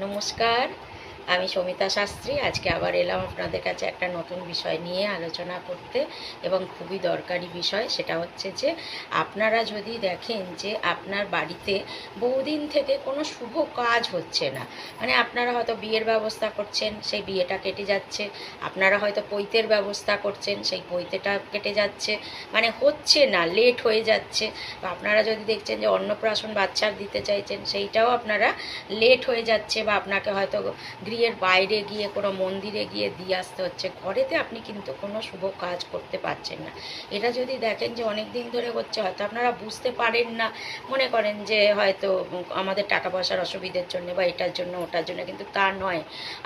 নমস্কার, আমি সমিতা শাস্ত্রী। আজকে আবার এলাম আপনাদের কাছে একটা নতুন বিষয় নিয়ে আলোচনা করতে, এবং খুবই দরকারি বিষয়। সেটা হচ্ছে যে আপনারা যদি দেখেন যে আপনার বাড়িতে বহুদিন থেকে কোনো শুভ কাজ হচ্ছে না, মানে আপনারা হয়তো বিয়ের ব্যবস্থা করছেন, সেই বিয়েটা কেটে যাচ্ছে। আপনারা হয়তো পৈতের ব্যবস্থা করছেন, সেই পৈতেটা কেটে যাচ্ছে, মানে হচ্ছে না, লেট হয়ে যাচ্ছে। বা আপনারা যদি দেখছেন যে অন্নপ্রাশন বাচ্চার দিতে চাইছেন, সেইটাও আপনারা লেট হয়ে যাচ্ছে, বা আপনাকে হয়তো গৃহের বাইরে গিয়ে কোনো মন্দিরে গিয়ে দিয়ে আসতে হচ্ছে। ঘরেতে আপনি কিন্তু কোনো শুভ কাজ করতে পারছেন না। এটা যদি দেখেন যে অনেক দিন ধরে হচ্ছে, হয়তো আপনারা বুঝতে পারেন না, মনে করেন যে হয়তো আমাদের টাকা পয়সার অসুবিধার জন্য বা এটার জন্য ওটার জন্য, কিন্তু তা নয়।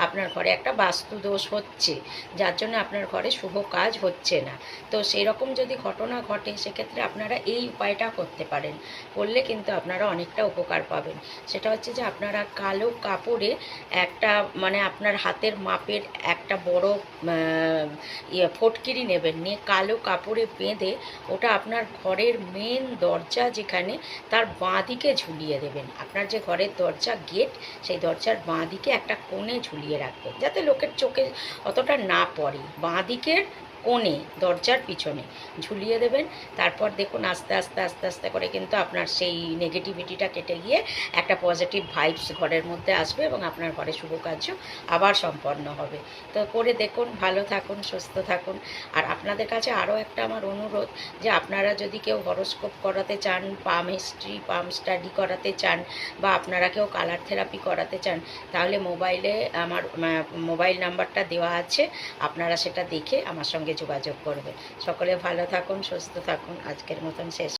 আপনার ঘরে একটা বাস্তু দোষ হচ্ছে, যার জন্য আপনার ঘরে শুভ কাজ হচ্ছে না। তো সেই রকম যদি ঘটনা ঘটে, সেক্ষেত্রে আপনারা এই উপায়টা করতে পারেন। করলে কিন্তু আপনারা অনেকটা উপকার পাবেন। সেটা হচ্ছে যে আপনারা কালো কাপড়ে একটা, মানে আপনার হাতের মাপের একটা বড় ফটকিরি নেবেন, নিয়ে কালো কাপড়ে বেঁধে ওটা আপনার ঘরের মেন দরজা যেখানে, তার বাঁ দিকে ঝুলিয়ে দেবেন। আপনার যে ঘরের দরজা গেট, সেই দরজার বাঁ দিকে একটা কোণে ঝুলিয়ে রাখবেন, যাতে লোকের চোখে অতটা না পড়ে। বাঁ দিকের কোণে, দরজার পিছনে ঝুলিয়ে দেবেন। তারপর দেখুন আস্তে আস্তে আস্তে আস্তে করে কিন্তু আপনার সেই নেগেটিভিটিটা কেটে গিয়ে একটা পজিটিভ ভাইবস ঘরের মধ্যে আসবে, এবং আপনার ঘরে শুভ কার্য আবার সম্পন্ন হবে। তো করে দেখুন, ভালো থাকুন, সুস্থ থাকুন। আর আপনাদের কাছে আরও একটা আমার অনুরোধ, যে আপনারা যদি কেউ হরোস্কোপ করাতে চান, পাম হিস্ট্রি, পাম স্টাডি করাতে চান, বা আপনারা কেউ কালার থেরাপি করাতে চান, তাহলে মোবাইলে আমার মোবাইল নাম্বারটা দেওয়া আছে, আপনারা সেটা দেখে আমার সঙ্গে যোগাযোগ করবেন। সকলে ভালো থাকুন, সুস্থ থাকুন। আজকের মতন শেষ।